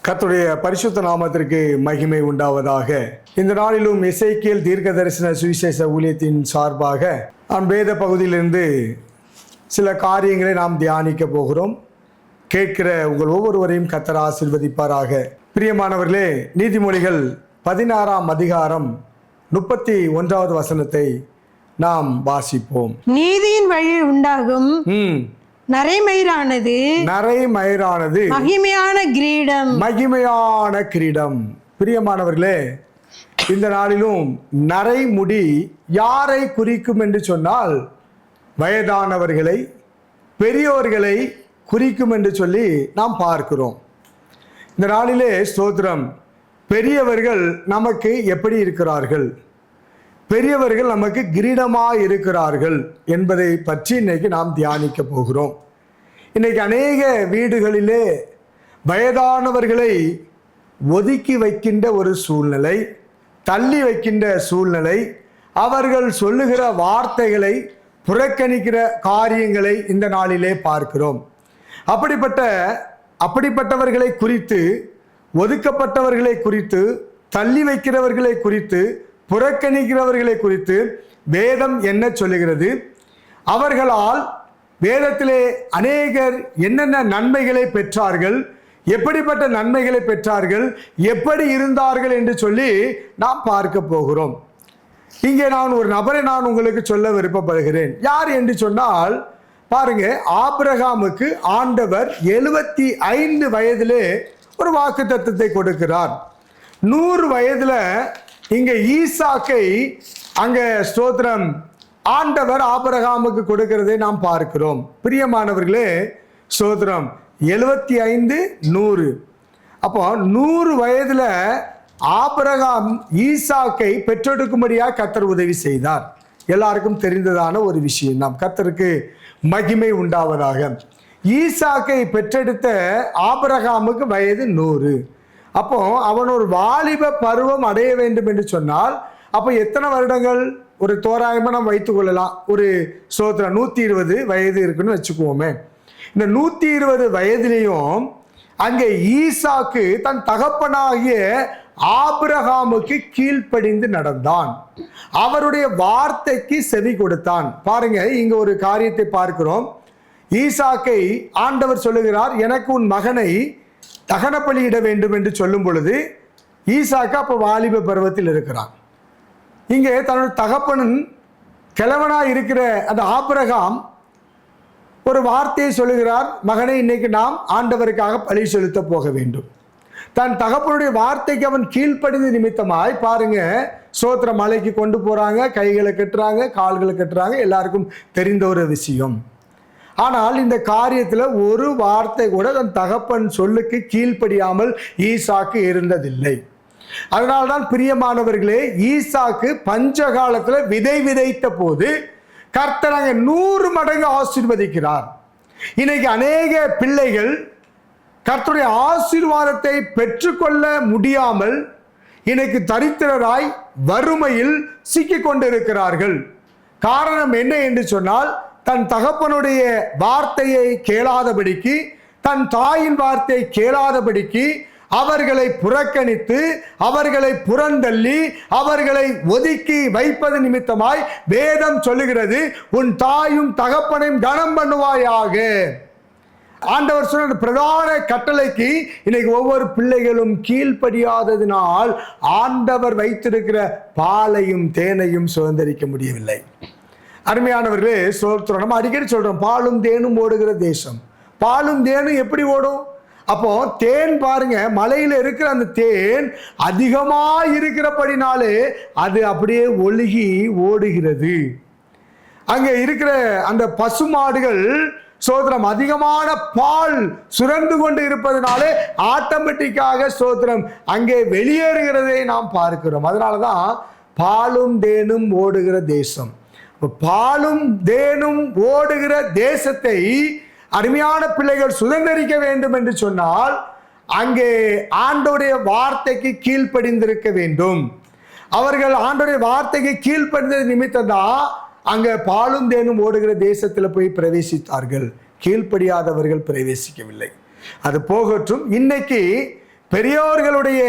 கர்த்தருடைய பரிசுத்த நாமத்திற்கு மகிமை உண்டாவதாக. இந்த நாளிலும் எசேக்கியேல் தீர்க்க தரிசன சுவிசேஷ ஊழியத்தின் சார்பாக நாம் வேத பகுதியிலிருந்து சில காரியங்களை நாம் தியானிக்க போகிறோம். கேட்கிற உங்கள் ஒவ்வொருவரையும் கர்த்தர் ஆசீர்வதிப்பாராக. பிரியமானவர்களே, நீதிமொழிகள் 16ஆம் அதிகாரம் 31வது வசனத்தை நாம் வாசிப்போம். நீதியின் வழி உண்டாகும் நரைமயிரானது மகிமையான கிரீடம். பிரியமானவர்களே, இந்த நாளிலும் நரைமுடி யாரை குறிக்கும் என்று சொன்னால் வயதானவர்களை, பெரியோர்களை குறிக்கும் என்று சொல்லி நாம் பார்க்கிறோம். இந்த நாளிலே ஸ்தோத்திரம், பெரியவர்கள் நமக்கு எப்படி இருக்கிறார்கள், பெரியவர்கள் நமக்கு கிரீடமாக இருக்கிறார்கள் என்பதை பற்றி இன்னைக்கு நாம் தியானிக்க போகிறோம். இன்னைக்கு அநேக வீடுகளிலே வயதானவர்களை ஒதுக்கி வைக்கின்ற ஒரு சூழ்நிலை, தள்ளி வைக்கின்ற சூழ்நிலை, அவர்கள் சொல்லுகிற வார்த்தைகளை புறக்கணிக்கிற காரியங்களை இந்த நாளிலே பார்க்கிறோம். அப்படிப்பட்டவர்களை குறித்து, ஒதுக்கப்பட்டவர்களை குறித்து, தள்ளி வைக்கிறவர்களை குறித்து, புறக்கணிக்கிறவர்களை குறித்து வேதம் என்ன சொல்லுகிறது? அவர்களால் வேதத்திலே அநேகர் என்னென்ன நன்மைகளை பெற்றார்கள், எப்படிப்பட்ட நன்மைகளை பெற்றார்கள், எப்படி இருந்தார்கள் என்று சொல்லி நாம் பார்க்க போகிறோம். இங்கே நான் ஒரு நபரை நான் உங்களுக்கு சொல்ல விருப்பப்படுகிறேன். யார் என்று சொன்னால், பாருங்க, ஆபிரகாமுக்கு ஆண்டவர் 75 வயதிலே ஒரு வாக்குத்தத்தத்தை கொடுக்கிறார். 100 வயதுல இங்க ஈசாக்கை அங்க ஸ்தோத்திரம் ஆண்டவர் ஆபிரகாமுக்கு கொடுக்கிறதை நாம் பார்க்கிறோம். பிரியமானவர்களே, ஸ்தோத்திரம் 75 100, அப்போ 100 வயதுல ஆபிரகாம் ஈசாக்கை பெற்றெடுக்கும்படியாக கர்த்தர் உதவி செய்தார். எல்லாருக்கும் தெரிந்ததான ஒரு விஷயம். நாம் கர்த்தருக்கு மகிமை உண்டாவதாக. ஈசாக்கை பெற்றெடுத்த ஆபிரகாமுக்கு வயது 100. அப்போ அவன் ஒரு வாலிப பருவம் அடைய வேண்டும் என்று சொன்னால் அப்போ எத்தனை வருடங்கள்? ஒரு தோராயமாக நம்ம வைத்துக் கொள்ளலாம். ஒரு ஸ்தோத்திரம் 120 வயது இருக்குன்னு வச்சுக்குவோமே. இந்த 120 வயதிலையும் அங்கே ஈசாக்கு தன் தகப்பனாகிய ஆபிரகாமுக்கு கீழ்ப்படிந்து நடந்தான். அவருடைய வார்த்தைக்கு செவி கொடுத்தான். பாருங்க, இங்க ஒரு காரியத்தை பார்க்கிறோம். ஈசாக்கை ஆண்டவர் சொல்லுகிறார், எனக்கு உன் மகனை தகன பலியிட வேண்டும் என்று சொல்லும் பொழுது ஈசாக்கு அப்போ வாலிப பருவத்தில் இருக்கிறான். இங்கே தன்னுடைய தகப்பனும் கிழவனாக இருக்கிற அந்த ஆபிரகாம் ஒரு வார்த்தையை சொல்லுகிறார், மகனை இன்னைக்கு நாம் ஆண்டவருக்காக பலி செலுத்த போக வேண்டும். தன் தகப்பனுடைய வார்த்தைக்கு அவன் கீழ்ப்படிந்த நிமித்தமாய் பாருங்க, சோத்திர மலைக்கு கொண்டு போறாங்க, கைகளை கட்டுறாங்க, கால்களை கட்டுறாங்க, எல்லாருக்கும் தெரிந்த ஒரு விஷயம். ஆனால் இந்த காரியத்தில் ஒரு வார்த்தை கூட தன் தகப்பன் சொல்லுக்கு கீழ்ப்படியாமல் ஈசாக்கு இருந்ததில்லை. அதனால்தான் பிரியமானவர்களே, ஈசாக்கு பஞ்ச காலத்தில் விதை விதைத்த போது கர்த்தர் அங்கே 100 மடங்கு ஆசீர்வதிக்கிறார். இன்னைக்கு அநேக பிள்ளைகள் கர்த்தருடைய ஆசீர்வாதத்தை பெற்றுக்கொள்ள முடியாமல் இன்னைக்கு தரித்திரராய் வறுமையில் சிக்கிக் கொண்டிருக்கிறார்கள். காரணம் என்ன என்று சொன்னால், தன் தகப்பனுடைய வார்த்தையை கேளாதபடிக்கு, தன் தாயின் வார்த்தையை கேளாதபடிக்கு அவர்களை புறக்கணித்து, அவர்களை புறந்தள்ளி, அவர்களை ஒதுக்கி வைப்பது நிமித்தமாய் வேதம் சொல்லுகிறது, உன் தாயும் தகப்பனையும் கனம் பண்ணுவாயாக. ஆண்டவர் சொன்ன பிரதான கட்டளைக்கு இன்னைக்கு ஒவ்வொரு பிள்ளைகளும் கீழ்ப்படியாததினால் ஆண்டவர் வைத்திருக்கிற பாலையும் தேனையும் சுதந்திரிக்க முடியவில்லை. அருமையானவர்களே, சொல்றோம், நம்ம அடிக்கடி சொல்றோம், பாலும் தேனும் ஓடுகிற தேசம். பாலும் தேனும் எப்படி ஓடும்? அப்போ தேன் பாருங்க, மலையில இருக்கிற அந்த தேன் அதிகமா இருக்கிறபடினாலே அது அப்படியே ஒழுகி ஓடுகிறது. அங்க இருக்கிற அந்த பசுமாடுகள் சோத்திரம் அதிகமான பால் சுரந்து கொண்டு இருப்பதனாலே ஆட்டோமேட்டிக்காக சோத்திரம் அங்கே வெளியேறுகிறதை நாம் பார்க்கிறோம். அதனாலதான் பாலும் தேனும் ஓடுகிற தேசம். பாலும் தேனும் ஓடுகிற தேசத்தை அருமையான பிள்ளைகள் சுதந்திரிக்க வேண்டும் என்று சொன்னால் அங்கே ஆண்டோடைய வார்த்தைக்கு கீழ்ப்படிந்திருக்க வேண்டும். அவர்கள் ஆண்டோடைய வார்த்தைக்கு கீழ்ப்படிந்தது நிமித்தம் தான் அங்கே பாலும் தேனும் ஓடுகிற தேசத்தில் போய் பிரவேசித்தார்கள். கீழ்ப்படியாதவர்கள் பிரவேசிக்கவில்லை. அது போகட்டும். இன்னைக்கு பெரியோர்களுடைய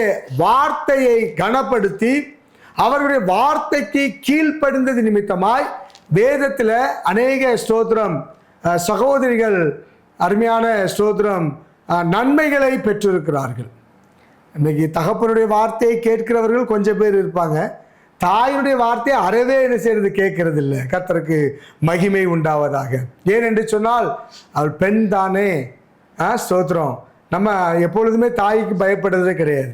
வார்த்தையை கனப்படுத்தி அவர்களுடைய வார்த்தைக்கு கீழ்ப்படிந்தது நிமித்தமாய் வேதத்தில் அநேக ஸ்தோத்திரம் சகோதரிகள் அருமையான ஸ்தோத்திரம் நன்மைகளை பெற்றிருக்கிறார்கள். இன்னைக்கு தகப்பனுடைய வார்த்தையை கேட்கிறவர்கள் கொஞ்சம் பேர் இருப்பாங்க. தாயினுடைய வார்த்தையை அறவே என்ன செய்யறது கேட்கறது இல்லை. கர்த்தருக்கு மகிமை உண்டாவதாக. ஏனென்று சொன்னால் அவள் பெண் தானே. ஸ்தோத்திரம். நம்ம எப்பொழுதுமே தாய்க்கு பயப்படுறதே கிடையாது.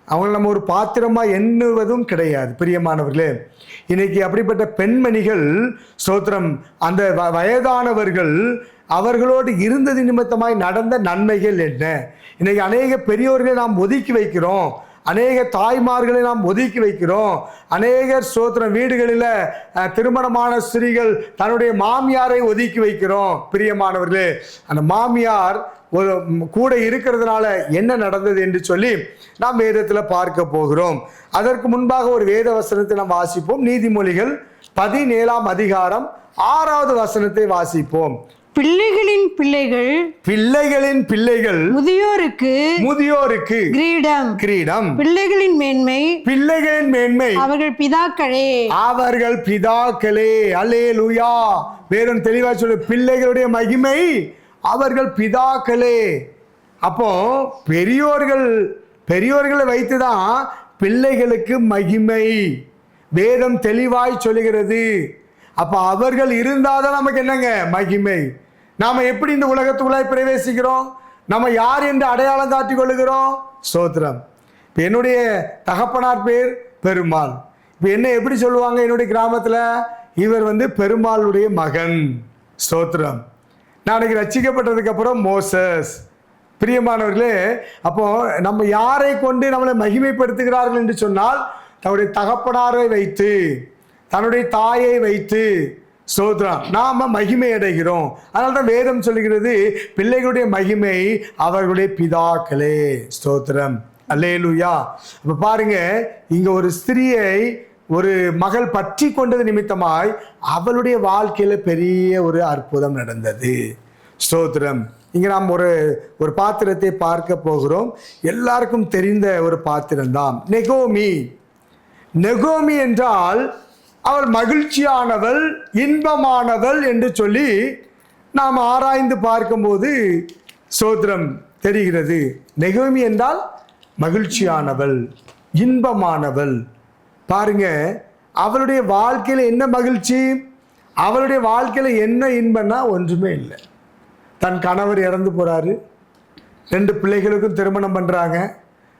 அவங்களை நம்ம ஒரு பாத்திரமாக எண்ணுவதும் கிடையாது. பிரியமானவர்களே, இன்னைக்கு அப்படிப்பட்ட பெண்மணிகள் ஸ்தோத்திரம் அந்த வயதானவர்கள் அவர்களோடு இருந்தது நிமித்தமாய் நடந்த நன்மைகள் என்ன? இன்னைக்கு அநேக பெரியோர்களை நாம் ஒதுக்கி வைக்கிறோம், அநேக தாய்மார்களை நாம் ஒதுக்கி வைக்கிறோம். அநேகர் ஸ்தோத்திரம் வீடுகளில் திருமணமான ஸ்திரீகள் தன்னுடைய மாமியாரை ஒதுக்கி வைக்கிறோம். பிரியமானவர்களே, அந்த மாமியார் ஒரு கூட இருக்கிறதுனால என்ன நடந்தது என்று சொல்லி நாம் வேதத்தில் பார்க்க போகிறோம். அதற்கு முன்பாக ஒரு வேத வசனத்தை நாம் வாசிப்போம். நீதிமொழிகள் 17ஆம் அதிகாரம் 6வது வசனத்தை வாசிப்போம். பிள்ளைகளின் பிள்ளைகள் பிள்ளைகளின் பிள்ளைகள் முதியோருக்கு கிரீடம் பிள்ளைகளின் மேன்மை அவர்கள் பிதாக்களே. அல்லேலூயா. வேறும் தெளிவா சொல்லு, பிள்ளைகளுடைய மகிமை அவர்கள் பிதாக்களே. அப்போ பெரியோர்களை வைத்துதான் பிள்ளைகளுக்கு மகிமை வேதம் தெளிவாய் சொல்லுகிறது. அப்ப அவர்கள் இருந்தாதான் நமக்கு என்னங்க மகிமை. நாம எப்படி இந்த உலகத்துக்குள்ளாய் பிரவேசிக்கிறோம்? நம்ம யார் என்று அடையாளம் காட்டிக் கொள்ளுகிறோம்? ஸ்தோத்திரம். இப்போ என்னுடைய தகப்பனார் பேர் பெருமாள். இப்போ என்ன எப்படி சொல்லுவாங்க என்னுடைய கிராமத்தில்? இவர் பெருமாளுடைய மகன். ஸ்தோத்திரம். நாளைக்கு ரட்சிக்கப்பட்டதுக்கு அப்புறம் மோசஸ். பிரியமானவர்களே, அப்போ நம்ம யாரை கொண்டு நம்மளை மகிமைப்படுத்துகிறார்கள் என்று சொன்னால் தன்னுடைய தகப்பனாரை வைத்து, தன்னுடைய தாயை வைத்து ஸ்தோத்திரம் நாம மகிமை அடைகிறோம். அதனால தான் வேதம் சொல்லுகிறது பிள்ளைகளுடைய மகிமை அவர்களுடைய பிதாக்களே. ஸ்தோத்திரம். அல்லேலூயா. அப்ப பாருங்க, இங்க ஒரு ஸ்திரியை ஒரு மகள் பற்றி கொண்டது நிமித்தமாய் அவளுடைய வாழ்க்கையில பெரிய ஒரு அற்புதம் நடந்தது. ஸ்தோத்திரம். இங்க நாம் ஒரு பாத்திரத்தை பார்க்க போகிறோம். எல்லாருக்கும் தெரிந்த ஒரு பாத்திரம்தான் நெகோமி என்றால் அவள் மகிழ்ச்சியானவள், இன்பமானவள் என்று சொல்லி நாம் ஆராய்ந்து பார்க்கும்போது ஸ்தோத்திரம் தெரிகிறது. நெகோமி என்றால் மகிழ்ச்சியானவள், இன்பமானவள். பாருங்க, அவளுடைய வாழ்க்கையில் என்ன மகிழ்ச்சி, அவளுடைய வாழ்க்கையில் என்ன இன்பம்னா ஒன்றுமே இல்லை. தன் கணவர் இறந்து போறாரு, 2 பிள்ளைகளுக்கும் திருமணம் பண்றாங்க,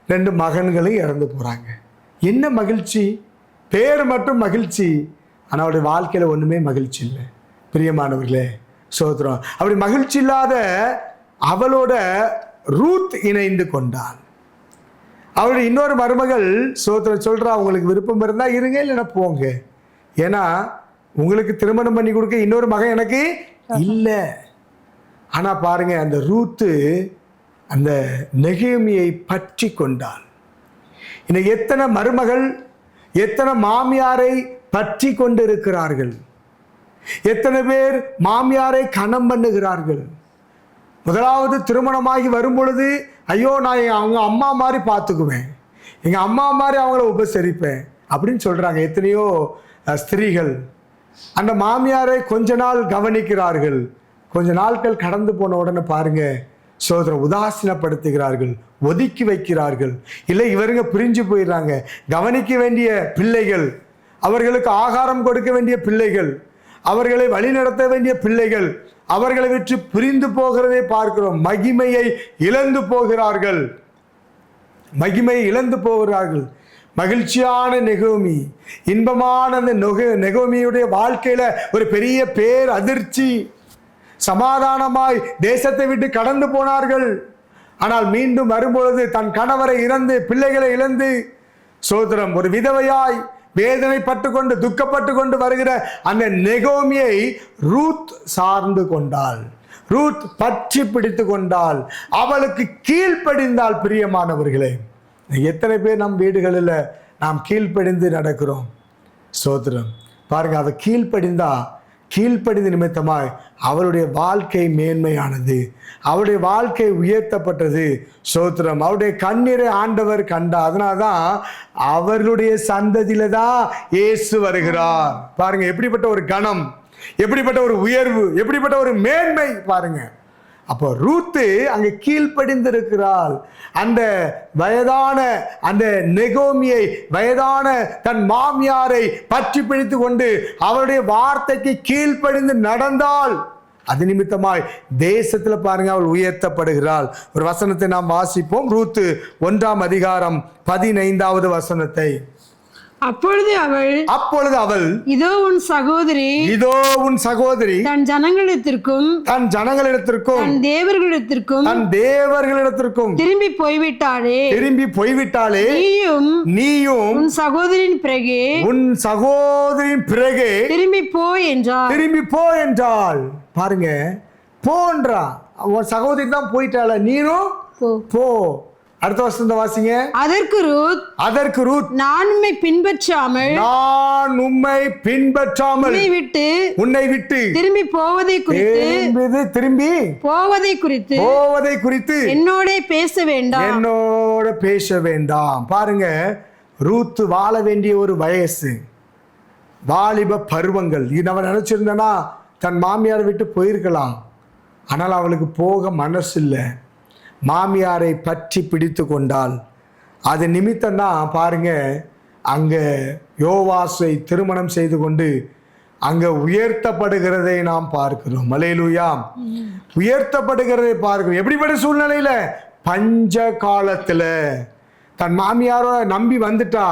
2 மகன்களும் இறந்து போறாங்க. என்ன மகிழ்ச்சி? பேர் மட்டும் மகிழ்ச்சி, ஆனால் அவருடைய வாழ்க்கையில் ஒன்றுமே மகிழ்ச்சி இல்லை. பிரியமானவர்களே, ஸ்தோத்திரம். அப்படி மகிழ்ச்சி இல்லாத அவளோட ரூத் இணைந்து கொண்டாள். அவருடைய இன்னொரு மருமகள் ஸ்தோத்திரம் சொல்றா, உங்களுக்கு விருப்பம் இருந்தால் இருங்க, இல்லைன்னா போங்க. ஏன்னா உங்களுக்கு திருமணம் பண்ணி கொடுக்க இன்னொரு மகன் எனக்கு இல்லை. ஆனால் பாருங்க, அந்த ரூத்து அந்த நெகேமியை பற்றி கொண்டாள். இன்னைக்கு எத்தனை மருமகள், எத்தனை மாமியாரை பற்றி கொண்டு இருக்கிறார்கள். எத்தனை பேர் மாமியாரை கனம் பண்ணுகிறார்கள். முதலாவது திருமணமாகி வரும் பொழுது, ஐயோ நான் அவங்க அம்மா மாதிரி பார்த்துக்குவேன், எங்கள் அம்மா மாதிரி அவங்கள உபசரிப்பேன் அப்படின்னு சொல்கிறாங்க எத்தனையோ ஸ்திரீகள். அந்த மாமியாரை கொஞ்ச நாள் கவனிக்கிறார்கள், கொஞ்ச நாட்கள் கடந்து போன உடனே பாருங்க சோதரம் உதாசீனப்படுத்துகிறார்கள், ஒதுக்கி வைக்கிறார்கள். இல்லை இவருங்க பிரிஞ்சு போயிடுறாங்க. கவனிக்க வேண்டிய பிள்ளைகள், அவர்களுக்கு ஆகாரம் கொடுக்க வேண்டிய பிள்ளைகள், அவர்களை வழிநடத்த வேண்டிய பிள்ளைகள் அவர்களை விட்டு பிரிந்து போகிறதை பார்க்கிறோம். மகிமையை இழந்து போகிறார்கள், மகிமையை இழந்து போகிறார்கள். மகிழ்ச்சியான நெகோமி, இன்பமான அந்த நெகோமியுடைய வாழ்க்கையில ஒரு பெரிய பேர் அதிர்ச்சி. சமாதானமாய் தேசத்தை விட்டு கடந்து போனார்கள். ஆனால் மீண்டும் வரும்பொழுது தன் கணவரை இழந்து, பிள்ளைகளை இழந்து, சோதரம் ஒரு விதவையாய் வேதனைப்பட்டு கொண்டு துக்கப்பட்டு கொண்டு வருகிற அந்த நெகோமியை ரூத் சார்ந்து கொண்டாள், ரூத் பற்றி பிடித்து கொண்டாள், அவளுக்கு கீழ்ப்படிந்தாள். பிரியமானவர்களே, எத்தனை பேர் நம் வீடுகளில் நாம் கீழ்ப்படிந்து நடக்கிறோம்? சோதரம் பாருங்க, அவ கீழ்ப்படிந்தா கீழ்ப்படிந்த நிமித்தமாய் அவருடைய வாழ்க்கை மேன்மையானது, அவருடைய வாழ்க்கை உயர்த்தப்பட்டது. சோத்திரம். அவருடைய கண்ணீரை ஆண்டவர் கண்டார். அதனால்தான் அவர்களுடைய சந்ததியில தான் இயேசு வருகிறார். பாருங்க, எப்படிப்பட்ட ஒரு கணம், எப்படிப்பட்ட ஒரு உயர்வு, எப்படிப்பட்ட ஒரு மேன்மை பாருங்க. அப்போ ரூத்து அங்கே கீழ்ப்படிந்திருக்கிறாள். அந்த வயதான அந்த நெகோமியை, வயதான தன் மாமியாரை பற்றி பிடித்து கொண்டு அவருடைய வார்த்தைக்கு கீழ்ப்படிந்து நடந்தாள். அது நிமித்தமாய் தேசத்துல பாருங்க அவள் உயர்த்தப்படுகிறாள். ஒரு வசனத்தை நாம் வாசிப்போம். ரூத்து 1ஆம் அதிகாரம் 15வது வசனத்தை. அப்பொழுது அவள் இதோ உன் சகோதரி தன் ஜனங்களிடத்திற்கும் தன் தேவர்களிடத்திற்கும் திரும்பி போய்விட்டாளே. நீயும் உன் சகோதரின் பிறகே திரும்பி போ என்றாள். பாருங்க, போன்றா. உன் சகோதரி தான் போயிட்டாள, நீனும் போ. அடுத்த வசனத்தை வாசிங்க. அதற்கு ரூத் நான் உம்மை பின்பற்றாமல் உன்னை விட்டு திரும்பி போவதை குறித்து என்னோட பேச வேண்டாம். பாருங்க, ரூத் வாழ வேண்டிய ஒரு வயசு, வாலிப பருவங்கள். அவன் நினைச்சிருந்தனா தன் மாமியாரை விட்டு போயிருக்கலாம். ஆனால் அவளுக்கு போக மனசு இல்லை. மாமியாரை பற்றி பிடித்து கொண்டாள். அது நிமித்தம் தான் பாருங்க, அங்கே யோவாசை திருமணம் செய்து கொண்டு அங்கே உயர்த்தப்படுகிறதை நாம் பார்க்கிறோம். அல்லேலூயா. உயர்த்தப்படுகிறதை பார்க்கிறோம். எப்படிப்பட்ட சூழ்நிலையில? பஞ்ச காலத்துல தன் மாமியாரோ நம்பி வந்துட்டா.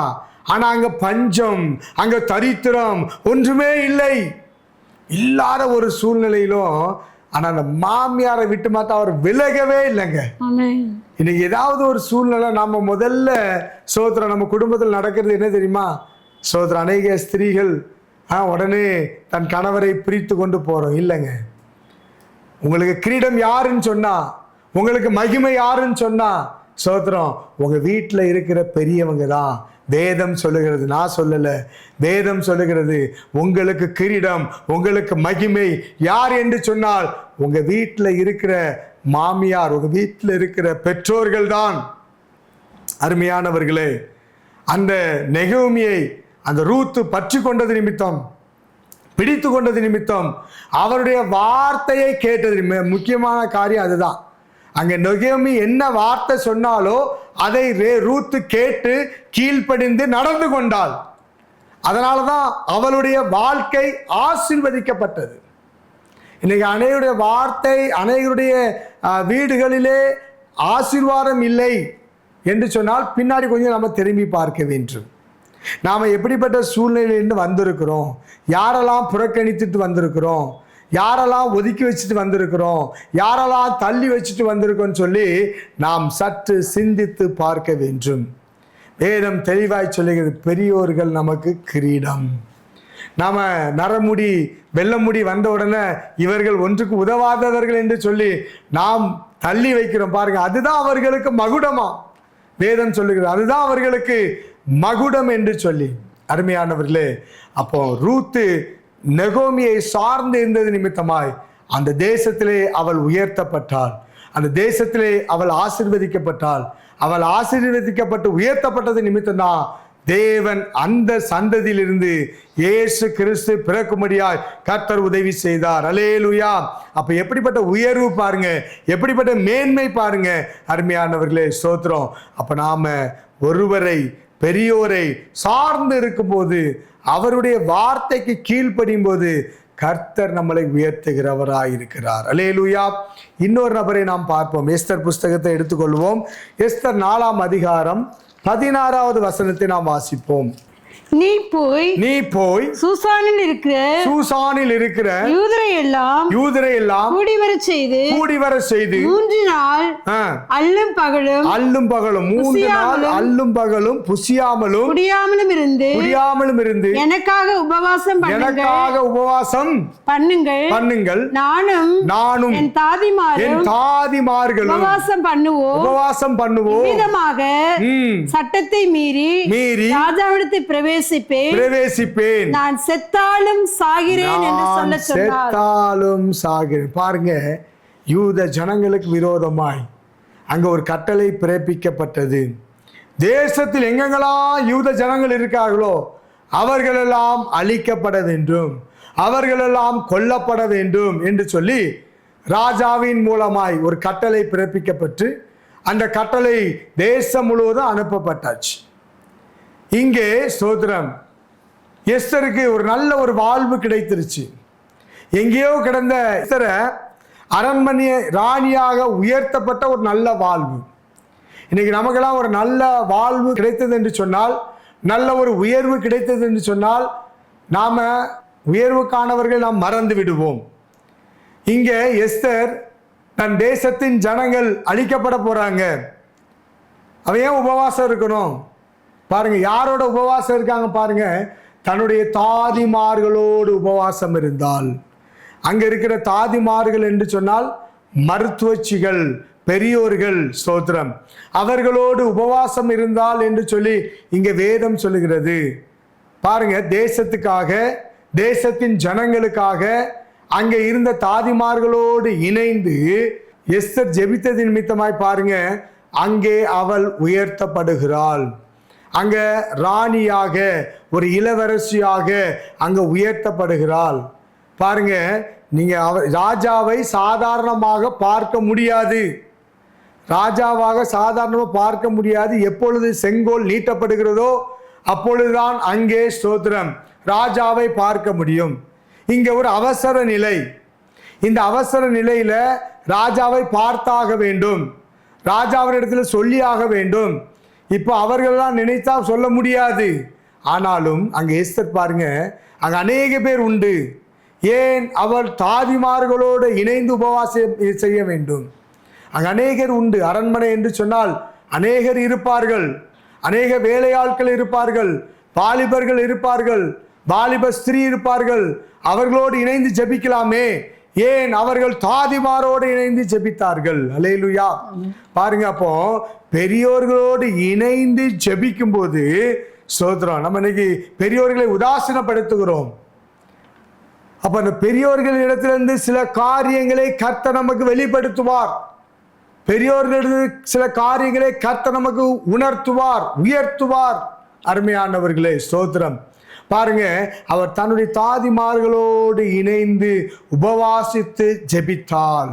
ஆனா அங்க பஞ்சம், அங்க தரித்திரம், ஒன்றுமே இல்லை. இல்லாத ஒரு சூழ்நிலையிலும் ஆனா அந்த மாமியாரை விட்டு மாத்தா அவர் விலகவே இல்லைங்க. இன்னைக்கு ஏதாவது ஒரு சூழ்நிலை நம்ம முதல்ல சோதரம் நம்ம குடும்பத்தில் நடக்கிறது என்ன தெரியுமா? சோதரம் அநேக ஸ்திரீகள் உடனே தன் கணவரை பிரித்து கொண்டு போறோம். இல்லைங்க, உங்களுக்கு கிரீடம் யாருன்னு சொன்னா, உங்களுக்கு மகிமை யாருன்னு சொன்னா, சோதரம் உங்க வீட்டில் இருக்கிற பெரியவங்க தான். வேதம் சொல்லுகிறது, நான் சொல்லல, வேதம் சொல்லுகிறது. உங்களுக்கு கிரீடம், உங்களுக்கு மகிமை யார் என்று சொன்னால் உங்க வீட்டில் இருக்கிற மாமியார், உங்க வீட்டில் இருக்கிற பெற்றோர்கள் தான். அருமையானவர்களே, அந்த நெகோமியை அந்த ரூத்து பற்றி கொண்டது நிமித்தம், பிடித்து கொண்டது நிமித்தம், அவருடைய வார்த்தையை கேட்டது முக்கியமான காரியம் அதுதான். அங்க நெகோமி என்ன வார்த்தை சொன்னாலோ அதை ரூத்து கேட்டு கீழ்ப்படிந்து நடந்து கொண்டாள். அதனாலதான் அவளுடைய வாழ்க்கை ஆசீர்வதிக்கப்பட்டது. இன்னைக்கு அநேகருடைய வார்த்தை, அநேகருடைய வீடுகளிலே ஆசீர்வாதம் இல்லை என்று சொன்னால் பின்னாடி கொஞ்சம் நம்ம திரும்பி பார்க்க வேண்டும். நாம் எப்படிப்பட்ட சூழ்நிலையிலிருந்து வந்திருக்கிறோம், யாரெல்லாம் புறக்கணித்துட்டு வந்திருக்கிறோம், யாரெல்லாம் ஒதுக்கி வச்சுட்டு வந்திருக்கிறோம், யாரெல்லாம் தள்ளி வச்சுட்டு வந்திருக்கோம்னு சொல்லி நாம் சற்று சிந்தித்து பார்க்க வேண்டும். வேதம் தெளிவாய் சொல்லுகிறது, பெரியோர்கள் நமக்கு கிரீடம். நாம நரமுடி வெள்ளமுடி வந்த உடனே இவர்கள் ஒன்றுக்கு உதவாதவர்கள் என்று சொல்லி நாம் தள்ளி வைக்கிறோம். பாருங்க, அதுதான் அவர்களுக்கு மகுடமா. வேதம் சொல்லுகிறது அதுதான் அவர்களுக்கு மகுடம் என்று சொல்லி. அருமையானவர்களே, அப்போ ரூத்து நெகோமியை சார்ந்து இருந்தது நிமித்தமாய் அந்த தேசத்திலே அவள் உயர்த்தப்பட்டாள், அந்த தேசத்திலே அவள் ஆசீர்வதிக்கப்பட்டாள். அவள் ஆசீர்வதிக்கப்பட்டு உயர்த்தப்பட்டது நிமித்தம்தான் தேவன் அந்த சந்ததியிலிருந்து இயேசு கிறிஸ்து பிறக்கும்படியாய் கர்த்தர் உதவி செய்தார். அல்லேலூயா. அப்ப எப்படிப்பட்ட உயர்வு பாருங்க, எப்படிப்பட்ட மேன்மை பாருங்க. அருமையானவர்களே, ஸ்தோத்திரம். அப்ப நாம ஒருவரை, பெரியோரை சார்ந்து இருக்கும்போது, அவருடைய வார்த்தைக்கு கீழ்ப்படியும் போது கர்த்தர் நம்மளை உயர்த்துகிறவராய் இருக்கிறார். அல்லேலூயா. இன்னொரு நபரை நாம் பார்ப்போம். எஸ்தர் புஸ்தகத்தை எடுத்துக்கொள்வோம். எஸ்தர் 4ஆம் அதிகாரம் 16வது வசனத்தை நாம் வாசிப்போம். நீ போய் சூசானில் இருக்கிற யூதரை எல்லாம் கூடி வர செய்து 3 நாள் அல்லும் பகலும் 3 நாள் அல்லும் பகலும் புசியாமலும் குடியாமலும் இருந்து எனக்காக உபவாசம் பண்ணுங்கள். நானும் என் தாதிமார்களும் உபவாசம் பண்ணுவோம். விதமாக சட்டத்தை மீறி ராஜாவிடத்தில் பிரவேசித்து பிரவேசிப்பேன், நான் செத்தாலும் சாகிறேன் என்று சொல்ல சொன்னார். செத்தாலும் சாகிறேன். பாருங்க, யூத ஜனங்களுக்கு விரோதமாய் அங்க ஒரு கட்டளை பிறப்பிக்கப்பட்டது. தேசத்தில் எங்கெங்கெல்லாம் யூத ஜனங்கள் இருக்கார்களோ அவர்களெல்லாம் அழிக்கப்பட வேண்டும், அவர்களெல்லாம் கொல்லப்பட வேண்டும் என்று சொல்லி ராஜாவின் மூலமாய் ஒரு கட்டளை பிறப்பிக்கப்பட்டு அந்த கட்டளை தேசம் முழுவதும் அனுப்பப்பட்டாச்சு. இங்கே ஸ்தோத்திரம், எஸ்தருக்கு ஒரு நல்ல ஒரு வாழ்வு கிடைத்திருச்சு. எங்கேயோ கிடந்த எஸ்தரை அரண்மனை ராணியாக உயர்த்தப்பட்ட ஒரு நல்ல வாழ்வு. இன்னைக்கு நமக்கெல்லாம் ஒரு நல்ல வாழ்வு கிடைத்தது என்று சொன்னால், நல்ல ஒரு உயர்வு கிடைத்தது என்று சொன்னால், நாம உயர்வுக்கானவர்கள் நாம் மறந்து விடுவோம். இங்கே எஸ்தர் தன் தேசத்தின் ஜனங்கள் அழிக்கப்பட போறாங்க, அவ ஏன் உபவாசம் இருக்கணும்? பாருங்க, யாரோட உபவாசம் இருக்காங்க பாருங்க, தன்னுடைய தாதிமார்களோடு உபவாசம் இருந்தால். அங்க இருக்கிற தாதிமார்கள் என்று சொன்னால் மருத்துவச்சிகள், பெரியோர்கள், ஸ்தோத்திரம், அவர்களோடு உபவாசம் இருந்தால் என்று சொல்லி இங்க வேதம் சொல்லுகிறது. பாருங்க, தேசத்துக்காக, தேசத்தின் ஜனங்களுக்காக அங்கே இருந்த தாதிமார்களோடு இணைந்து எஸ்தர் ஜெபித்தது நிமித்தமாய் பாருங்க, அங்கே அவள் உயர்த்தப்படுகிறாள். அங்க ராணியாக, ஒரு இளவரசியாக அங்க உயர்த்தப்படுகிறாள். பாருங்க, நீங்க ராஜாவை சாதாரணமாக பார்க்க முடியாது, ராஜாவாக சாதாரணமாக பார்க்க முடியாது. எப்பொழுது செங்கோல் நீட்டப்படுகிறதோ அப்பொழுதுதான் அங்கே ஸ்தோத்திரம் ராஜாவை பார்க்க முடியும். இங்க ஒரு அவசர நிலை, இந்த அவசர நிலையில ராஜாவை பார்த்தாக வேண்டும், ராஜாவினிடத்துல சொல்லியாக வேண்டும். இப்போ அவர்கள்லாம் நினைத்தா சொல்ல முடியாது. ஆனாலும் அங்க எஸ்தர் பாருங்க, அங்க அநேக பேர் உண்டு. ஏன் அவள் தாதிமார்களோடு இணைந்து உபவாசம் செய்ய வேண்டும்? அங்க அநேகர் உண்டு. அரண்மனை என்று சொன்னால் அநேகர் இருப்பார்கள், அநேக வேலையாட்கள் இருப்பார்கள், வாலிபர்கள் இருப்பார்கள், வாலிப ஸ்திரீ இருப்பார்கள். அவர்களோடு இணைந்து ஜெபிக்கலாமே, ஏன் அவர்கள் தாதிமாரோடு இணைந்து ஜெபித்தார்கள்? அல்லேலூயா. பாருங்க, அப்போ பெரியோர்களோடு இணைந்து ஜெபிக்கும் போது ஸ்தோத்திரம், நம்ம இன்னைக்கு பெரியோர்களை உதாசீனப்படுத்துகிறோம். அப்ப அந்த பெரியோர்களிடத்திலிருந்து சில காரியங்களை கர்த்தர் நமக்கு வெளிப்படுத்துவார், பெரியோர்களிடத்தில் சில காரியங்களை கர்த்தர் நமக்கு உணர்த்துவார், உயர்த்துவார். அருமையானவர்களே ஸ்தோத்திரம், பாருங்க, அவர் தன்னுடைய தாதிமார்களோடு இணைந்து உபவாசித்து ஜெபித்தாள்.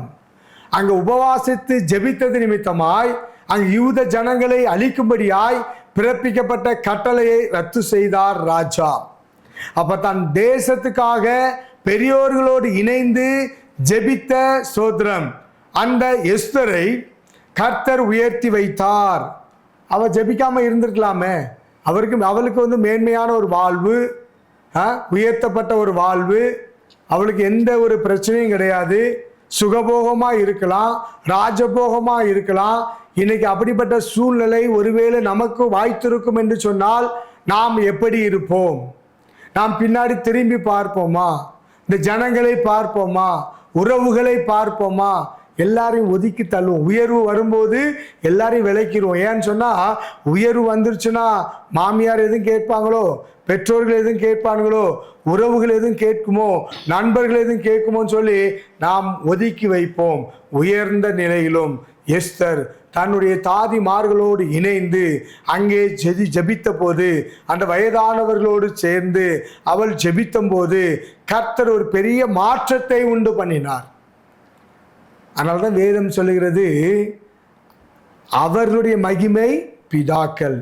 அங்க உபவாசித்து ஜெபித்தது நிமித்தமாய் அங்கு யூத ஜனங்களை அழிக்கும்படியாய் பிறப்பிக்கப்பட்ட கட்டளையை ரத்து செய்தார் ராஜா. அப்ப தன் தேசத்துக்காக பெரியோர்களோடு இணைந்து ஜெபித்த ஸ்தோத்திரம் அந்த எஸ்தரை கர்த்தர் உயர்த்தி வைத்தார். அவ ஜெபிக்காம இருந்திருக்கலாமே, அவளுக்கு மேன்மையான ஒரு வாழ்வு, உயர்த்தப்பட்ட ஒரு வாழ்வு, அவளுக்கு எந்த ஒரு பிரச்சனையும் கிடையாது, சுகபோகமா இருக்கலாம், ராஜபோகமா இருக்கலாம். இன்னைக்கு அப்படிப்பட்ட சூழ்நிலை ஒருவேளை நமக்கு வாய்த்திருக்கும் என்று சொன்னால் நாம் எப்படி இருப்போம்? நாம் பின்னாடி திரும்பி பார்ப்போமா? இந்த ஜனங்களை பார்ப்போமா? உறவுகளை பார்ப்போமா? எல்லாரையும் ஒதுக்கி தள்ளுவோம். உயர்வு வரும்போது எல்லாரையும் விலைக்கிடுவோம். ஏன்னு சொன்னா, உயர்வு வந்துருச்சுன்னா மாமியார் எதுவும் கேட்பாங்களோ, பெற்றோர்கள் எதுவும் கேட்பாங்களோ, உறவுகள் எதுவும் கேட்குமோ, நண்பர்கள் எதுவும் கேட்குமோன்னு சொல்லி நாம் ஒதுக்கி வைப்போம். உயர்ந்த நிலையிலும் எஸ்தர் தன்னுடைய தாதிமார்களோடு இணைந்து அங்கே ஜெபித்த போது, அந்த வயதானவர்களோடு சேர்ந்து அவள் ஜெபித்த போது கர்த்தர் ஒரு பெரிய மாற்றத்தை உண்டு பண்ணினார். அதனால்தான் வேதம் சொல்லுகிறது, அவர்களுடைய மகிமை பிதாக்கள்.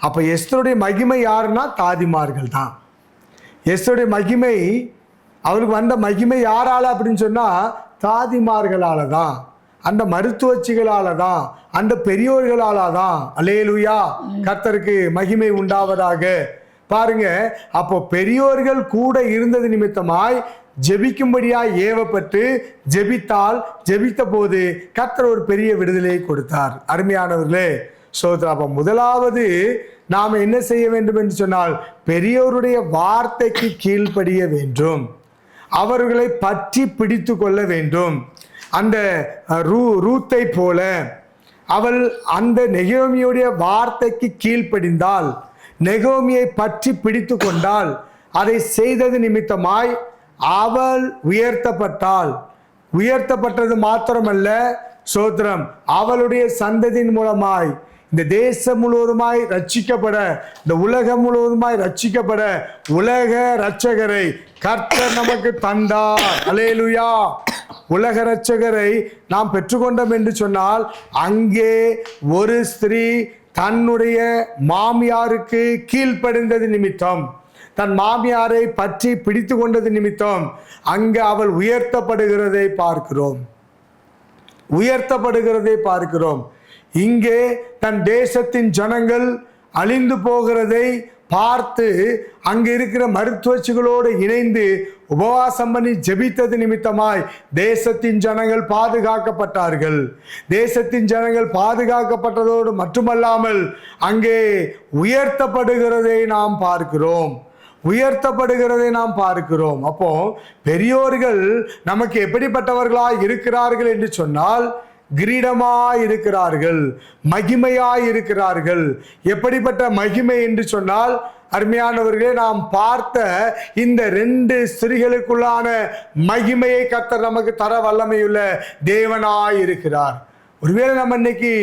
அப்ப எஸ்தருடைய மகிமை யாருன்னா தாதிமார்கள் தான். எஸ்தருடைய மகிமை, அவளுக்கு வந்த மகிமை யாரால அப்படின்னு சொன்னா தாதிமார்களால தான், அந்த மருத்துவச்சிகளால தான், அந்த பெரியோர்களால தான். அல்லேலூயா, கர்த்தருக்கு மகிமை உண்டாவதாக. பாருங்க, அப்போ பெரியோர்கள் கூட இருந்தது நிமித்தமாய் ஜெபிக்கும்படியாய் ஏவப்பட்டு ஜெபித்தால், ஜெபித்த போது கர்த்தர் ஒரு பெரிய விடுதலையை கொடுத்தார். அருமையானவர்களே சோதரா, அப்ப முதலாவது நாம் என்ன செய்ய வேண்டும் என்று சொன்னால், பெரியோருடைய வார்த்தைக்கு கீழ்ப்படிய வேண்டும், அவர்களை பற்றி பிடித்து கொள்ள வேண்டும். அந்த ரூத்தை போல அவள் அந்த நெகோமியுடைய வார்த்தைக்கு கீழ்ப்படிந்தால், நெகோமியை பற்றி பிடித்து கொண்டால், அதை செய்தது நிமித்தமாய் அவள் உயர்த்தப்பட்டாள். உயர்த்தப்பட்டது மாத்திரமல்ல, சோத்திரம், அவளுடைய சந்ததியின் மூலமாய் இந்த தேசம் முழுவதுமாய் ரட்சிக்கப்பட, இந்த உலகம் முழுவதுமாய் ரட்சிக்கப்பட உலக இரட்சகரை கர்த்தர் நமக்கு தந்தார். அல்லேலூயா. உலக இரட்சகரை நாம் பெற்றுக்கொண்டோம் என்று சொன்னால், அங்கே ஒரு ஸ்திரீ தன்னுடைய மாமியாருக்கு கீழ்ப்படிந்தது நிமித்தம், தன் மாமியாரை பற்றி பிடித்து கொண்டது நிமித்தம் அங்கு அவள் உயர்த்தப்படுகிறதை பார்க்கிறோம். உயர்த்தப்படுகிறதை பார்க்கிறோம். இங்கே தன் தேசத்தின் ஜனங்கள் அழிந்து போகிறதை பார்த்து அங்கு இருக்கிற மருத்துவச்சிகளோடு இணைந்து உபவாசம் பண்ணி ஜெபித்தது நிமித்தமாய் தேசத்தின் ஜனங்கள் பாதுகாக்கப்பட்டார்கள். தேசத்தின் ஜனங்கள் பாதுகாக்கப்பட்டதோடு மட்டுமல்லாமல் அங்கே உயர்த்தப்படுகிறதை நாம் பார்க்கிறோம். உயர்த்தப்படுகிறதை நாம் பார்க்கிறோம். அப்போ பெரியோர்கள் நமக்கு எப்படிப்பட்டவர்களாய் இருக்கிறார்கள் என்று சொன்னால், கிரீடமாய் இருக்கிறார்கள், மகிமையாய் இருக்கிறார்கள். எப்படிப்பட்ட மகிமை என்று சொன்னால், அருமையானவர்களே, நாம் பார்த்த இந்த 2 ஸ்திரீகளுக்குள்ளான மகிமையை கர்த்தர் நமக்கு தர வல்லமையுள்ள தேவனாய் இருக்கிறார். ஒருவேளை நம்ம இன்னைக்கு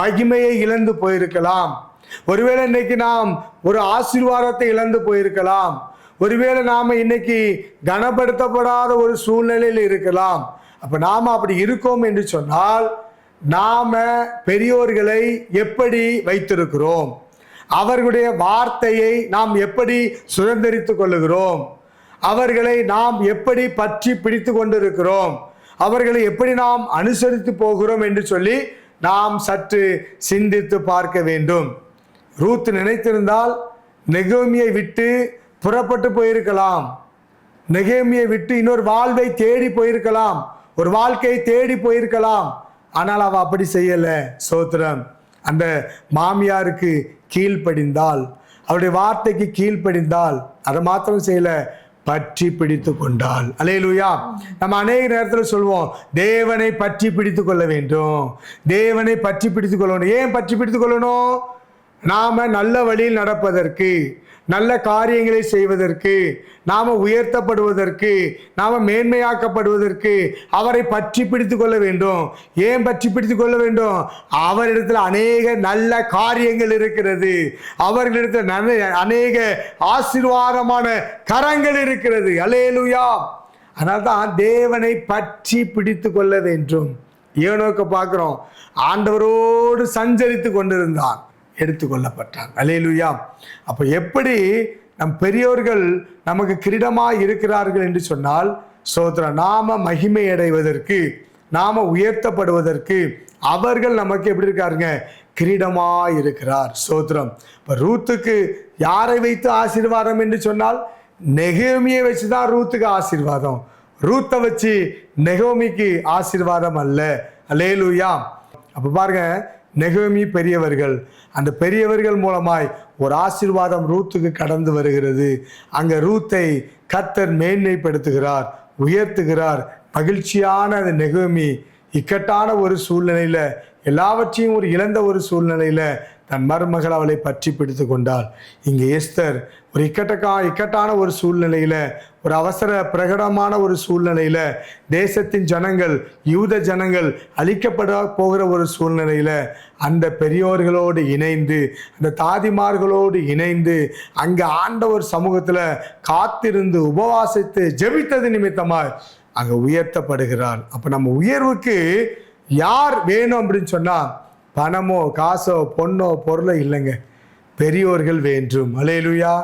மகிமையை இழந்து போயிருக்கலாம். ஒருவேளை இன்னைக்கு நாம் ஒரு ஆசீர்வாதத்தை இழந்து போயிருக்கலாம். ஒருவேளை நாம இன்னைக்கு கனப்படுத்தப்படாத ஒரு சூழ்நிலையில் இருக்கலாம். அப்ப நாம அப்படி இருக்கோம் என்று சொன்னால், நாம பெரியோர்களை எப்படி வைத்திருக்கிறோம்? அவர்களுடைய வார்த்தையை நாம் எப்படி சுதந்திரித்துக் கொள்ளுகிறோம்? அவர்களை நாம் எப்படி பற்றி பிடித்து கொண்டிருக்கிறோம்? அவர்களை எப்படி நாம் அனுசரித்து போகிறோம் என்று சொல்லி நாம் சற்று சிந்தித்து பார்க்க வேண்டும். ரூத் நினைத்திருந்தால் நெகோமியை விட்டு புறப்பட்டு போயிருக்கலாம். நெகோமியை விட்டு இன்னொரு வாழ்வை தேடி போயிருக்கலாம், ஒரு வாழ்க்கையை தேடி போயிருக்கலாம். ஆனால் அவ அப்படி செய்யல. சோத்திரம். அந்த மாமியாருக்கு கீழ்ப்படிந்தால், அவருடைய வார்த்தைக்கு கீழ்ப்படிந்தால், அதை மாத்திரம் செய்யல, பற்றி பிடித்து கொண்டாள். அல்லேலூயா. நம்ம அநேக நேரத்தில் சொல்வோம், தேவனை பற்றி பிடித்து கொள்ள வேண்டும், தேவனை பற்றி பிடித்து கொள்ளணும். ஏன் பற்றி பிடித்து கொள்ளணும்? நாம நல்ல வழியில் நடப்பதற்கு, நல்ல காரியங்களை செய்வதற்கு, நாம உயர்த்தப்படுவதற்கு, நாம மேன்மையாக்கப்படுவதற்கு அவரை பற்றி பிடித்து கொள்ள வேண்டும். ஏன் பற்றி பிடித்து கொள்ள வேண்டும்? அவரிடத்தில் அநேக நல்ல காரியங்கள் இருக்கிறது. அவர்களிடத்தில் அநேக ஆசீர்வாதமான கரங்கள் இருக்கிறது. அல்லேலூயா. அதனால்தான் தேவனை பற்றி பிடித்து கொள்ள வேண்டும். ஏனோக்க பார்க்கிறோம், ஆண்டவரோடு சஞ்சரித்து கொண்டிருந்தான், எடுத்துக்கொள்ளப்பட்டான். அல்லேலூயா. அப்ப எப்படி நம் பெரியோர்கள் நமக்கு கிரீடமாய் இருக்கிறார்கள் என்று சொன்னால், சோத்திரம், நாம மகிமை அடைவதற்கு, நாம உயர்த்தப்படுவதற்கு அவர்கள் நமக்கு எப்படி இருக்காருங்க? கிரீடமாய் இருக்கிறார். சோத்திரம். இப்ப ரூத்துக்கு யாரை வைத்து ஆசீர்வாதம் என்று சொன்னால், நெகோமியை வச்சுதான் ரூத்துக்கு ஆசீர்வாதம். ரூத்தை வச்சு நெகோமிக்கு ஆசீர்வாதம் அல்ல. அல்லேலூயா. அப்ப பாருங்க, நெகோமி பெரியவர்கள், அந்த பெரியவர்கள் மூலமாய் ஒரு ஆசீர்வாதம் ரூத்துக்கு கடந்து வருகிறது. அங்க ரூத்தை கர்த்தர் மேன்மைப்படுத்துகிறார், உயர்த்துகிறார். மகிழ்ச்சியான அந்த நெகோமி இக்கட்டான ஒரு சூழ்நிலையில, எல்லாவற்றையும் ஒரு இழந்த ஒரு சூழ்நிலையில தன் மருமகள் அவளை பற்றி பிடித்து கொண்டாள். இங்கே எஸ்தர் ஒரு இக்கட்டான ஒரு சூழ்நிலையில, ஒரு அவசர பிரகடமான ஒரு சூழ்நிலையில, தேசத்தின் ஜனங்கள், யூத ஜனங்கள் அழிக்கப்பட போகிற ஒரு சூழ்நிலையில அந்த பெரியோர்களோடு இணைந்து, அந்த தாதிமார்களோடு இணைந்து அங்க ஆண்டவர் சமூகத்துல காத்திருந்து உபவாசித்து ஜெபித்தது நிமித்தமாய் அங்க உயர்த்தப்படுகிறார். அப்ப நம்ம உயர்வுக்கு யார் வேணும் அப்படின்னு சொன்னா, பணமோ காசோ பொண்ணோ பொருளோ இல்லைங்க, பெரியோர்கள் வேண்டும். அல்லேலூயா.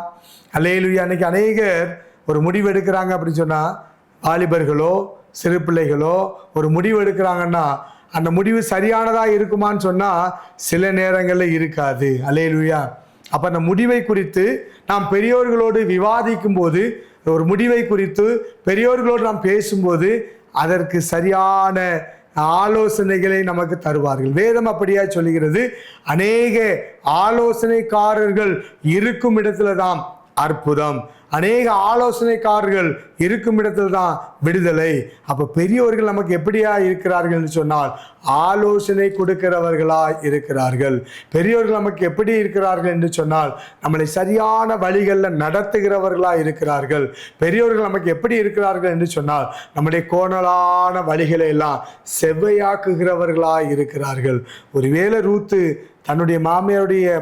அல்லேலூயா. அன்னைக்கு அநேகர் ஒரு முடிவு எடுக்கிறாங்க அப்படின்னு சொன்னா, வாலிபர்களோ சிறு பிள்ளைகளோ ஒரு முடிவு எடுக்கிறாங்கன்னா, அந்த முடிவு சரியானதா இருக்குமான்னு சொன்னா சில நேரங்களில் இருக்காது. அல்லேலூயா. அப்ப அந்த முடிவை குறித்து நாம் பெரியோர்களோடு விவாதிக்கும் போது, ஒரு முடிவை குறித்து பெரியோர்களோடு நாம் பேசும்போது அதற்கு சரியான ஆலோசனைகளை நமக்கு தருவார்கள். வேதம் அப்படியா சொல்லுகிறது, அநேக ஆலோசனைக்காரர்கள் இருக்கும் இடத்துல தான் அற்புதம், அநேக ஆலோசனைக்காரர்கள் இருக்கும் இடத்துல தான் விடுதலை. அப்போ பெரியோர்கள் நமக்கு எப்படியா இருக்கிறார்கள் என்று சொன்னால் ஆலோசனை கொடுக்கிறவர்களாய் இருக்கிறார்கள். பெரியோர்கள் நமக்கு எப்படி இருக்கிறார்கள் என்று சொன்னால் நம்மளை சரியான வழிகளில் நடத்துகிறவர்களாய் இருக்கிறார்கள். பெரியோர்கள் நமக்கு எப்படி இருக்கிறார்கள் என்று சொன்னால் நம்முடைய கோணலான வழிகளை எல்லாம் செவ்வையாக்குகிறவர்களாய் இருக்கிறார்கள். ஒருவேளை ரூத்து தன்னுடைய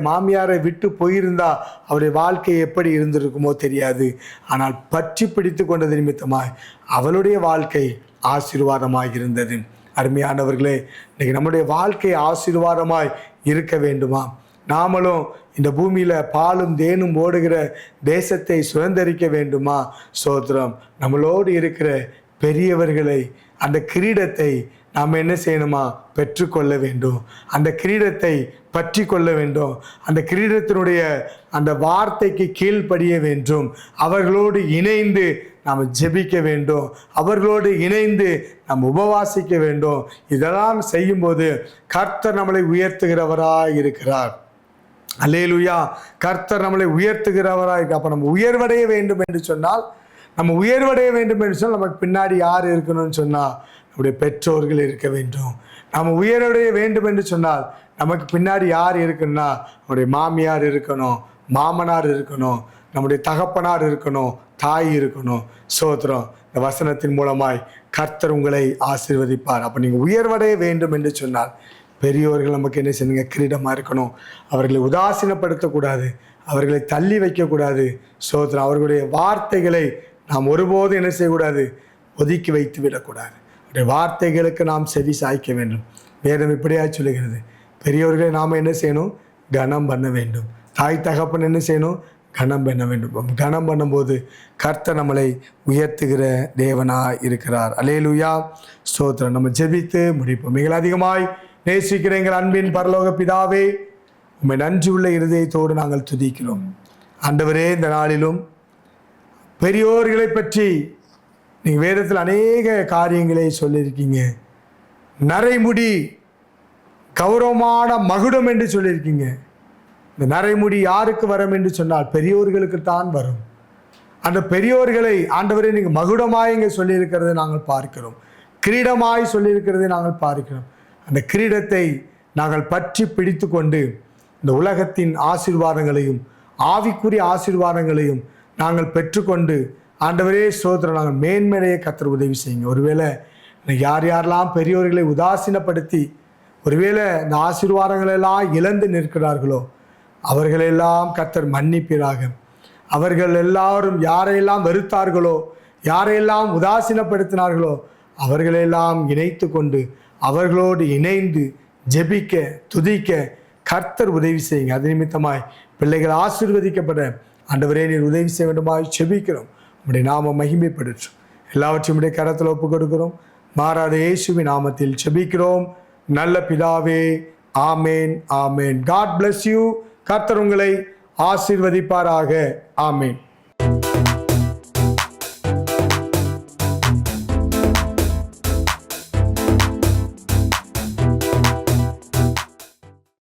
மாமியாரை விட்டு போயிருந்தா அவருடைய வாழ்க்கை எப்படி இருந்திருக்குமோ தெரியாது. ஆனால் பற்றி பிடித்து கொண்டது நிமித்தமாய் அவளுடைய வாழ்க்கை ஆசீர்வாதமாய் இருந்தது. அருமையானவர்களே, இன்னைக்கு நம்முடைய வாழ்க்கை ஆசீர்வாதமாய் இருக்க வேண்டுமா? நாமளும் இந்த பூமியில் பாலும் தேனும் ஓடுகிற தேசத்தை சுதந்திரிக்க வேண்டுமா? சோத்திரம். நம்மளோடு இருக்கிற பெரியவர்களை, அந்த கிரீடத்தை நாம் என்ன செய்யணுமா? பெற்றுக்கொள்ள வேண்டும். அந்த கிரீடத்தை பற்றி கொள்ள வேண்டும். அந்த கிரீடத்தினுடைய அந்த வார்த்தைக்கு கீழ்ப்படிய வேண்டும். அவர்களோடு இணைந்து நாம் ஜெபிக்க வேண்டும். அவர்களோடு இணைந்து நாம் உபவாசிக்க வேண்டும். இதெல்லாம் செய்யும்போது கர்த்தர் நம்மளை உயர்த்துகிறவராய் இருக்கிறார். அல்லேலூயா. கர்த்தர் நம்மளை உயர்த்துகிறவராய். அப்போ நம்ம உயர்வடைய வேண்டும் என்று சொன்னால் நமக்கு பின்னாடி யார் இருக்கணும்னு சொன்னால் நம்முடைய பெற்றோர்கள் இருக்க வேண்டும். நாம் உயர்வடைய வேண்டும் என்று சொன்னால் நமக்கு பின்னாடி யார் இருக்குன்னா நம்முடைய மாமியார் இருக்கணும், மாமனார் இருக்கணும், நம்முடைய தகப்பனார் இருக்கணும், தாய் இருக்கணும். சோத்திரம். இந்த வசனத்தின் மூலமாய் கர்த்தர் உங்களை ஆசீர்வதிப்பார். அப்போ நீங்கள் உயர்வடைய வேண்டும் என்று சொன்னால் பெரியோர்கள் நமக்கு என்ன செய்யுங்க? கிரீடமாக இருக்கணும். அவர்களை உதாசீனப்படுத்தக்கூடாது, அவர்களை தள்ளி வைக்கக்கூடாது. சோத்திரம். அவர்களுடைய வார்த்தைகளை நாம் ஒருபோதும் என்ன செய்யக்கூடாது? ஒதுக்கி வைத்து விடக்கூடாது. அவருடைய வார்த்தைகளுக்கு நாம் செவி சாய்க்க வேண்டும். வேதம் இப்படியா சொல்லுகிறது, பெரியோர்களை நாம் என்ன செய்யணும்? கனம் பண்ண வேண்டும். தாய் தகப்பன் என்ன செய்யணும்? கனம் பண்ண வேண்டும். கனம் பண்ணும்போது கர்த்தர் நம்மளை உயர்த்துகிற தேவனாய் இருக்கிறார். அல்லேலூயா. ஸ்தோத்திரம். நம்ம ஜெபித்து முடிப்போம். மிக அதிகமாய் நேசிக்கிற எங்கள் அன்பின் பரலோக பிதாவே, உம்மை நன்றி உள்ள இருதயத்தோடு நாங்கள் துதிக்கிறோம். ஆண்டவரே, இந்த நாளிலும் பெரியோர்களை பற்றி நீங்கள் வேதத்தில் அநேக காரியங்களை சொல்லியிருக்கீங்க. நரைமுடி கௌரவமான மகுடம் என்று சொல்லியிருக்கீங்க. இந்த நரைமுடி யாருக்கு வரும் என்று சொன்னால் பெரியோர்களுக்கு தான் வரும். அந்த பெரியோர்களை ஆண்டவரே நீங்கள் மகுடமாய் இங்கே சொல்லியிருக்கிறதை நாங்கள் பார்க்கிறோம். கிரீடமாய் சொல்லியிருக்கிறதை நாங்கள் பார்க்கிறோம். அந்த கிரீடத்தை நாங்கள் பற்றி பிடித்து கொண்டு இந்த உலகத்தின் ஆசீர்வாதங்களையும் ஆவிக்குரிய ஆசீர்வாதங்களையும் நாங்கள் பெற்றுக்கொண்டு ஆண்டவரே ஸ்தோத்திரம், நாங்கள் மேன்மையை கர்த்தர் உதவி செய்யுங்க. ஒருவேளை யார் யாரெல்லாம் பெரியோர்களை உதாசீனப்படுத்தி ஒருவேளை இந்த ஆசீர்வாதங்களெல்லாம் இழந்து நிற்கிறார்களோ அவர்களெல்லாம் கர்த்தர் மன்னிப்பீராக. அவர்கள் எல்லாரும் யாரையெல்லாம் வெறுத்தார்களோ, யாரையெல்லாம் உதாசீனப்படுத்தினார்களோ அவர்களெல்லாம் இணைத்து கொண்டு அவர்களோடு இணைந்து ஜெபிக்க துதிக்க கர்த்தர் உதவி செய்யுங்க. அது நிமித்தமாய் பிள்ளைகள் ஆசீர்வதிக்கப்பட ஆண்டவரே நீர் உதவி செய்ய வேண்டுமாய் ஜெபிக்கிறோம். உம்முடைய நாமம் மகிமைப்படுத்தும். எல்லாவற்றையும் உடைய கரத்தில் ஒப்புக் கொடுக்கிறோம். மாறாத இயேசுவின் நாமத்தில் ஜெபிக்கிறோம் நல்ல பிதாவே. ஆமேன், ஆமேன். God bless you. கர்த்தர் உங்களை ஆசீர்வதிப்பாராக. ஆமேன்.